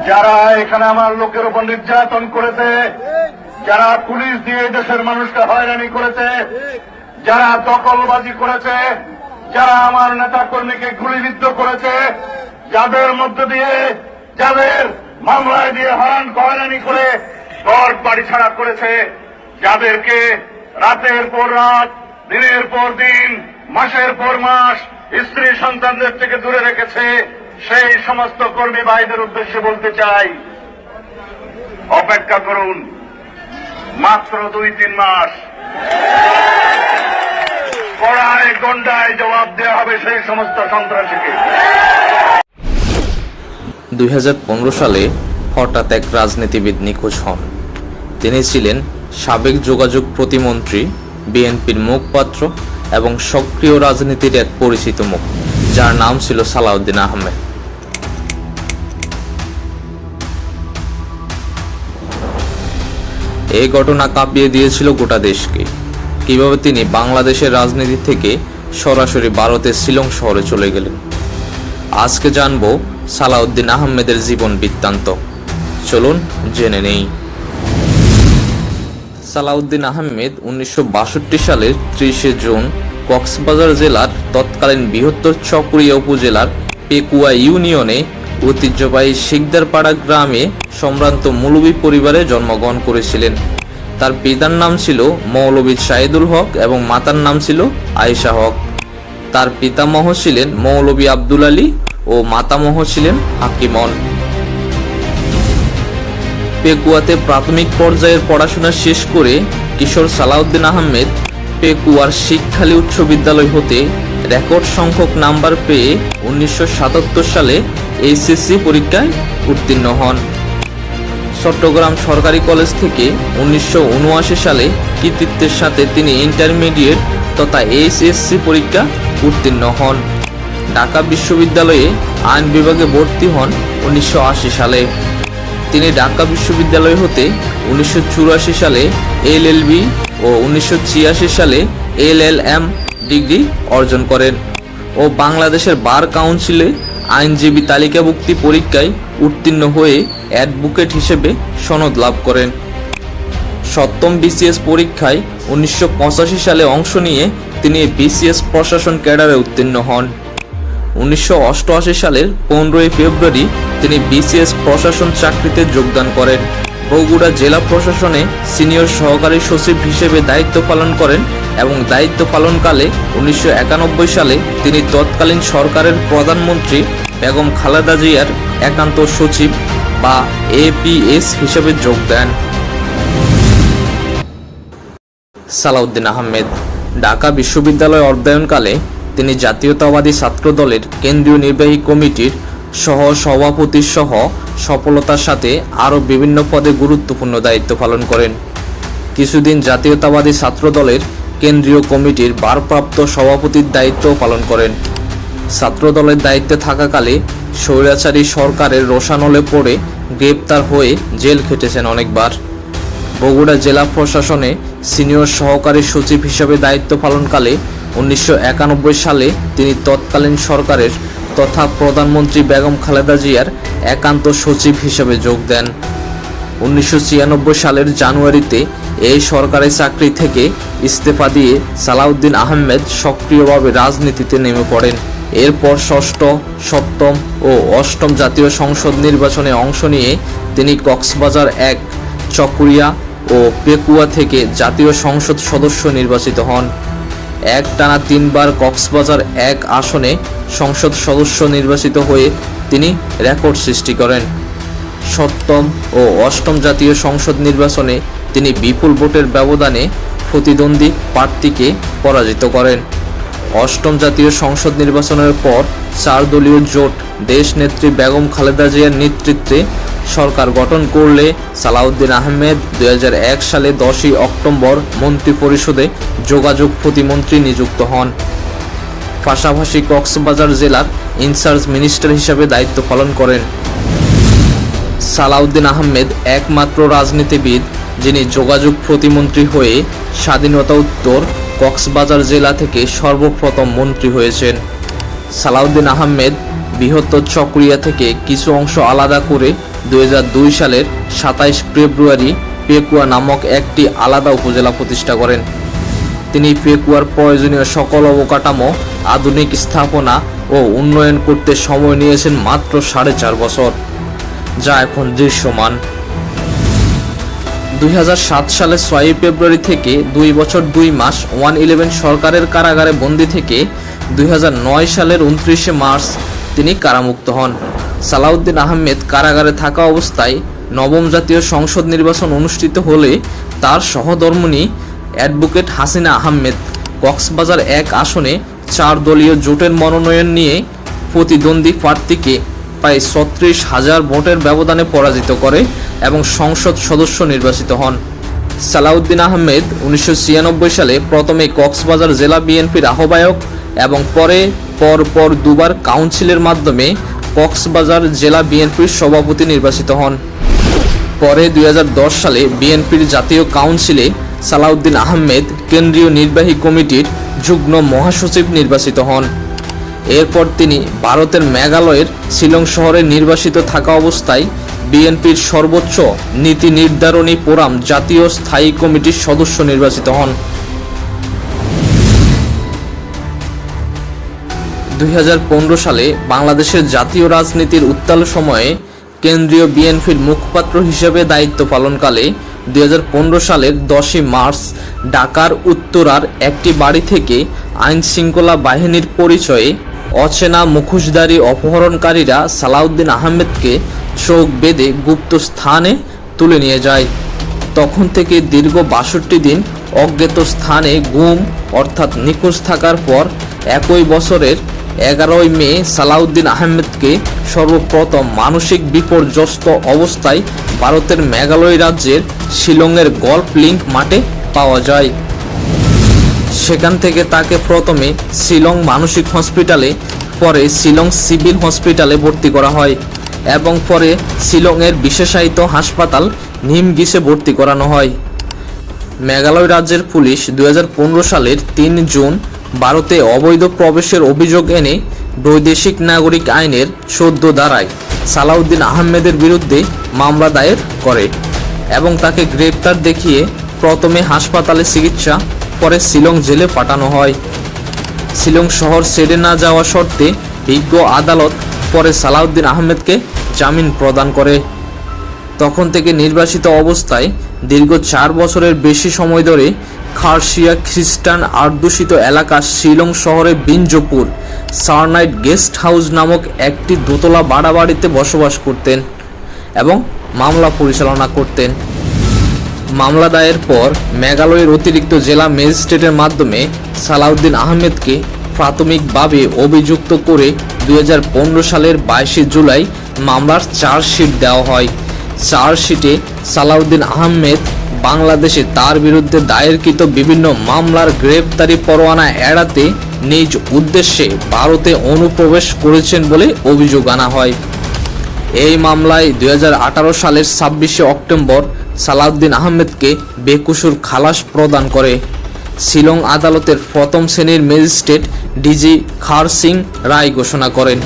যারা এখানে আমার লোকের উপর নির্যাতন করেছে, যারা পুলিশ দিয়ে দেশের মানুষকে হয়রানি করেছে, যারা দখলবাজি করেছে, যারা আমার নেতা কর্মীকে গুলিবিদ্ধ করেছে, যাদের মধ্য দিয়ে যাদের মামলায় দিয়ে হয়রানি করে ঘর বাড়ি ছাড়া করেছে, যাদেরকে রাতের পর রাত, দিনের পর দিন, মাসের পর মাস স্ত্রী সন্তানদের থেকে দূরে রেখেছে, সেই সমস্ত কর্মী ভাইদের উদ্দেশ্যে বলতে চাই, অপেক্ষা করুন মাত্র 2-3 মাস, কড়ায় গন্ডায় জবাব দেওয়া হবে সেই সমস্ত সন্ত্রাসীকে। 2015 সালে হঠাৎ এক রাজনীতিবিদ নিখোঁজ হন। তিনি ছিলেন সাবেক যোগাযোগ প্রতিমন্ত্রী, বিএনপির মুখপাত্র এবং সক্রিয় রাজনীতির এক পরিচিত মুখ, যার নাম ছিল সালাউদ্দিন আহমেদ। এই ঘটনা কাঁপিয়ে দিয়েছিল গোটা দেশকে। কিভাবে তিনি বাংলাদেশের রাজনীতি থেকে সরাসরি ভারতের শিলং শহরে চলে গেলেন। আজকে জানবো সালাউদ্দিন আহমেদের জীবন বৃত্তান্ত। চলুন জেনে নেই। সালাউদ্দিন আহমেদ 1962 সালের 30 জুন কক্সবাজার জেলার তৎকালীন বৃহত্তর চকরিয়া উপজেলার পেকুয়া ইউনিয়নে ঐতিহ্যবাহী শিকদারপাড়া গ্রামে সম্ভ্রান্ত মৌলভী পরিবারে জন্মগ্রহণ করেছিলেন। তার পিতার নাম ছিল মৌলভী শাহিদুল হক এবং মাতার নাম ছিল আয়েশা হক। তার পিতামহ ছিলেন মৌলভী আব্দুল আলী ও মাতামহ ছিলেন হাকিমন। পেকুয়াতে প্রাথমিক পর্যায়ের পড়াশোনা শেষ করে কিশোর সালাউদ্দিন আহমেদ পেকুয়ার শিক্ষালী উচ্চ বিদ্যালয় হতে রেকর্ড সংখ্যক নাম্বার পেয়ে 1977 সালে এইচএসসি পরীক্ষায় উত্তীর্ণ হন। চট্টগ্রাম সরকারি কলেজ থেকে 1979 সালে কৃতিত্বের সাথে তিনি ইন্টারমিডিয়েট তথা এইচএসসি পরীক্ষা উত্তীর্ণ হন। ঢাকা বিশ্ববিদ্যালয়ে আইন বিভাগে ভর্তি হন 1980 সালে। তিনি ঢাকা বিশ্ববিদ্যালয় হতে 1984 সালে এলএলবি ও 1986 সালে এলএলএম ডিগ্রি অর্জন করেন ও বাংলাদেশের বার কাউন্সিলে আইনজীবী তালিকাভুক্তি পরীক্ষায় উত্তীর্ণ হয়ে অ্যাডভোকেট হিসেবে সনদ লাভ করেন। সপ্তম বিসিএস পরীক্ষায় 1985 সালে অংশ নিয়ে তিনি বিসিএস প্রশাসন ক্যাডারে উত্তীর্ণ হন। 1988 সালের 15 ফেব্রুয়ারি তিনি বিসিএস প্রশাসন চাকরিতে যোগদান করেন। বগুড়া জেলা প্রশাসনে সিনিয়র সহকারী সচিব হিসেবে দায়িত্ব পালন করেন এবং দায়িত্ব পালনকালে 1991 সালে তিনি তৎকালীন সরকারের প্রধানমন্ত্রী বেগম খালেদা জিয়ার একান্ত সচিব বা এপিএস হিসেবে যোগ দেন। সালাউদ্দিন আহমেদ ঢাকা বিশ্ববিদ্যালয়ে অধ্যয়নকালে তিনি জাতীয়তাবাদী ছাত্র দলের কেন্দ্রীয় নির্বাহী কমিটির সহ-সভাপতি সহ সফলতার সাথে আরও বিভিন্ন পদে গুরুত্বপূর্ণ দায়িত্ব পালন করেন। কিছুদিন জাতীয়তাবাদী ছাত্র দলের কেন্দ্রীয় কমিটির ভারপ্রাপ্ত সভাপতির দায়িত্ব পালন করেন। ছাত্র দলের দায়িত্বে থাকাকালে স্বৈরাচারী সরকারের রোষানলে পড়ে গ্রেপ্তার হয়ে জেল খেটেছেন অনেকবার। বগুড়া জেলা প্রশাসনে সিনিয়র সহকারী সচিব হিসেবে দায়িত্ব পালনকালে 1991 সালে তিনি তৎকালীন সরকারের তথা প্রধানমন্ত্রী বেগম খালেদা জিয়ার একান্ত সচিব হিসেবে যোগ দেন। 1996 সালের জানুয়ারিতে এই সরকারি চাকরি থেকে ইস্তফা দিয়ে সালাউদ্দিন আহমেদ সক্রিয়ভাবে রাজনীতিতে নেমে পড়েন। এরপর ষষ্ঠ, সপ্তম ও অষ্টম জাতীয় সংসদ নির্বাচনে অংশ নিয়ে তিনি কক্সবাজার 1, চকরিয়া ও পেকুয়া থেকে জাতীয় সংসদ সদস্য নির্বাচিত হন। একটানা 3 বার কক্সবাজার 1 আসনে সংসদ সদস্য নির্বাচিত হয়ে তিনি রেকর্ড সৃষ্টি করেন। সপ্তম ও অষ্টম জাতীয় সংসদ নির্বাচনে তিনি বিপুল ভোটের ব্যবধানে প্রতিদ্বন্দ্বী প্রার্থীকে পরাজিত করেন। অষ্টম জাতীয় সংসদ নির্বাচনের পর 4 দলীয় জোট দেশনেত্রী বেগম খালেদা জিয়ার নেতৃত্বে সরকার গঠন করলে সালাউদ্দিন আহমেদ 2001 সালে 10 অক্টোবর মন্ত্রিপরিষদে যোগাযোগ প্রতিমন্ত্রী নিযুক্ত হন। পাশাপাশি কক্সবাজার জেলার ইনচার্জ মিনিস্টার হিসেবে দায়িত্ব পালন করেন। সালাউদ্দিন আহমেদ একমাত্র রাজনীতিবিদ যিনি যোগাযোগ প্রতিমন্ত্রী হয়ে স্বাধীনতা উত্তর কক্সবাজার জেলা থেকে সর্বপ্রথম মন্ত্রী হয়েছেন। সালাউদ্দিন আহমেদ বৃহত্তর চকরিয়া থেকে কিছু অংশ আলাদা করে 2002 সালের 27 ফেব্রুয়ারি পেকুয়া নামক একটি আলাদা উপজেলা প্রতিষ্ঠা করেন। তিনি পেকুয়ার প্রয়োজনীয় সকল অবকাঠামো, আধুনিক স্থাপনা ও উন্নয়ন করতে সময় নিয়েছেন মাত্র 4.5 বছর, যা এখন দৃশ্যমান। 2007 সালের 6 ফেব্রুয়ারি থেকে 2 বছর 2 মাস 111 সরকারের কারাগারে বন্দী থেকে 2009 সালের 29 মার্চ তিনি কারামুক্ত হন। সালাউদ্দিন আহমেদ কারাগারে থাকা অবস্থায় নবম জাতীয় সংসদ নির্বাচন অনুষ্ঠিত হলে তার সহধর্মিণী অ্যাডভোকেট হাসিনা আহমেদ কক্সবাজার 1 আসনে 4 দলীয় জোটের মনোনয়ন নিয়ে প্রতিদ্বন্দ্বী প্রার্থীকে প্রায় 36,000 ভোটের ব্যবধানে পরাজিত করে এবং সংসদ সদস্য নির্বাচিত হন। সালাউদ্দিন আহমেদ 1996 সালে প্রথমে কক্সবাজার জেলা বিএনপির আহ্বায়ক এবং পরপর দুবার কাউন্সিলের মাধ্যমে কক্সবাজার জেলা বিএনপির সভাপতি নির্বাচিত হন। পরে 2010 সালে বিএনপির জাতীয় কাউন্সিলে সালাউদ্দিন আহমেদ কেন্দ্রীয় নির্বাহী কমিটির যুগ্ম মহাসচিব নির্বাচিত হন। এরপর তিনি ভারতের মেঘালয়ের শিলং শহরে নির্বাসিত থাকা অবস্থায় বিএনপির সর্বোচ্চ নীতি নির্ধারণী ফোরাম জাতীয় স্থায়ী কমিটির সদস্য নির্বাচিত হন। 2015 সালে বাংলাদেশের জাতীয় রাজনীতির উত্তাল সময়ে কেন্দ্রীয় বিএনপির মুখপাত্র হিসেবে দায়িত্ব পালনকালে 2015 সালের 10 মার্চ ঢাকার উত্তরার একটি বাড়ি থেকে আইন শৃঙ্খলা বাহিনীর পরিচয়ে অচেনা মুখোশধারী অপহরণকারীরা সালাউদ্দিন আহমেদকে চোখ বেঁধে গুপ্ত স্থানে তুলে নিয়ে যায়। তখন থেকে দীর্ঘ 62 দিন অজ্ঞাত স্থানে গুম অর্থাৎ নিখোঁজ থাকার পর একই বছরের 11 মে সালাউদ্দিন আহমেদকে সর্বপ্রথম মানসিক বিপর্যস্ত অবস্থায় ভারতের মেঘালয় রাজ্যের শিলংয়ের গল্ফ লিংক মাঠে পাওয়া যায়। সেখান থেকে তাকে প্রথমে শিলং মানসিক হসপিটালে, পরে শিলং সিভিল হসপিটালে ভর্তি করা হয় এবং পরে শিলংয়ের বিশেষায়িত হাসপাতাল নিমগিসে ভর্তি করানো হয়। মেঘালয় রাজ্যের পুলিশ 2015 সালের 3 জুন ভারতে অবৈধ প্রবেশের অভিযোগ এনে বৈদেশিক নাগরিক আইনের 14 ধারায় সালাউদ্দিন আহমেদের বিরুদ্ধে মামলা দায়ের করে এবং তাকে গ্রেপ্তার দেখিয়ে প্রথমে হাসপাতালে চিকিৎসা, পরে শিলং জেলে পাঠানো হয়। শিলং শহর ছেড়ে না যাওয়া শর্তে বিজ্ঞ আদালত পরে সালাউদ্দিন আহমেদকে জামিন প্রদান করে। তখন থেকে নির্বাসিত অবস্থায় দীর্ঘ 4 বছরের বেশি সময় ধরে খারসিয়া খ্রিস্টান অধ্যুষিত এলাকা শিলং শহরে বিঞ্জপুর সারনাইট গেস্ট হাউস নামক একটি দোতলা ভাড়া বাড়িতে বসবাস করতেন এবং মামলা পরিচালনা করতেন। মামলা দায়ের পর মেঘালয়ের অতিরিক্ত জেলা ম্যাজিস্ট্রেটের মাধ্যমে সালাউদ্দিন আহমেদকে প্রাথমিকভাবে অভিযুক্ত করে 2015 সালের 22 জুলাই মামলার চার্জশিট দেওয়া হয়। চার্জশিটে সালাউদ্দিন আহমেদ বাংলাদেশে তার বিরুদ্ধে দায়েরকৃত বিভিন্ন মামলার গ্রেপ্তারি পরোয়ানা এড়াতে নিজ উদ্দেশ্যে ভারতে অনুপ্রবেশ করেছেন বলে অভিযোগ আনা হয়। এই মামলায় 2018 সালের 26 অক্টোবর সালাউদ্দিন আহমেদকে বেকসুর খালাস প্রদান করে শিলং আদালতের প্রথম শ্রেণীর ম্যাজিস্ট্রেট ডিজি খার সিং রায় ঘোষণা করেন।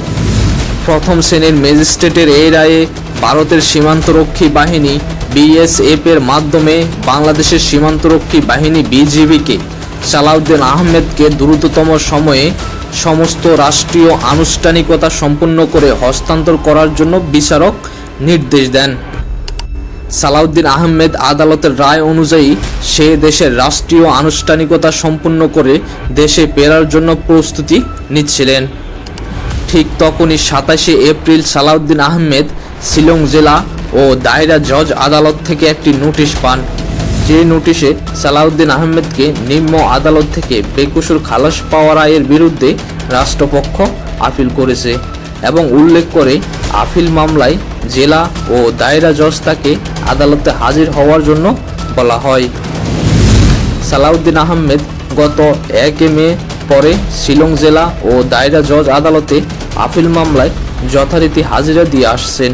প্রথম শ্রেণীর ম্যাজিস্ট্রেটের এই রায়ে ভারতের সীমান্তরক্ষী বাহিনী বিএসএফ এর মাধ্যমে বাংলাদেশের সীমান্তরক্ষী বাহিনী বিজিবিকে সালাউদ্দিন আহমেদকে দ্রুততম সময়ে সমস্ত রাষ্ট্রীয় আনুষ্ঠানিকতা সম্পন্ন করে হস্তান্তর করার জন্য বিচারক নির্দেশ দেন। সালাউদ্দিন আহমেদ আদালতের রায় অনুযায়ী সে দেশের রাষ্ট্রীয় আনুষ্ঠানিকতা সম্পন্ন করে দেশে ফেরার জন্য প্রস্তুতি নিচ্ছিলেন। ঠিক তখনই 27 এপ্রিল সালাউদ্দিন আহমেদ শিলং জেলা ও দায়রা জজ আদালত থেকে একটি নোটিশ পান, যে নোটিশে সালাউদ্দিন আহমেদকে নিম্ন আদালত থেকে বেকসুর খালাস পাওয়া রায়ের বিরুদ্ধে রাষ্ট্রপক্ষ আপিল করেছে এবং উল্লেখ করে আপিল মামলায় জেলা ও দায়রা জজ তাকে আদালতে হাজির হওয়ার জন্য বলা হয়। সালাউদ্দিন আহমেদ গত 1 মে পরে শিলং জেলা ও দায়রা জজ আদালতে আপিল মামলায় যথারীতি হাজিরা দিয়ে আসছেন।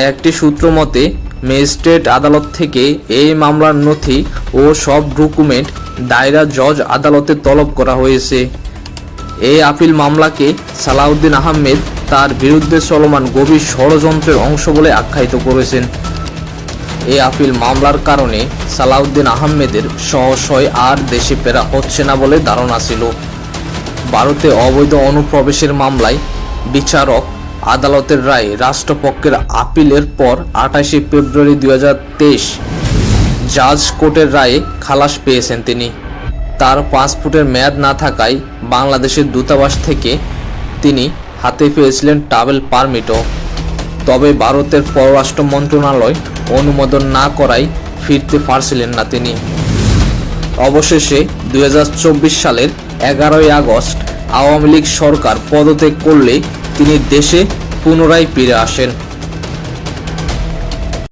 একটি সূত্র মতে ম্যাজিস্ট্রেট আদালত থেকে এই মামলার নথি ও সব ডকুমেন্ট দায়রা জজ আদালতে তলব করা হয়েছে। এই আপিল মামলাকে সালাউদ্দিন আহমেদ তার বিরুদ্ধে চলমান গভীর ষড়যন্ত্রের অংশ বলে আখ্যায়িত করেছেন। এই আপিল মামলার কারণে সালাউদ্দিন আহমেদের সহসয় আর দেশে ফেরা হচ্ছে না বলে ধারণা ছিল। ভারতে অবৈধ অনুপ্রবেশের মামলায় বিচারক আদালতের রায়ে রাষ্ট্রপক্ষের আপিলের পর 28 ফেব্রুয়ারি 2023 জাজ কোর্টের রায়ে খালাস পেয়েছেন তিনি। তার পাসপোর্টের মেয়াদ না থাকায় বাংলাদেশের দূতাবাস থেকে তিনি হাতে পেয়েছিলেন ট্রাভেল পারমিটও। তবে ভারতের পররাষ্ট্র মন্ত্রণালয় অনুমোদন না করায় ফিরতে পারছিলেন না তিনি। অবশেষে 2024 সালের 11 আগস্ট আওয়ামী লীগ সরকার পদত্যাগ করলে তিনি দেশে পুনরায় ফিরে আসেন।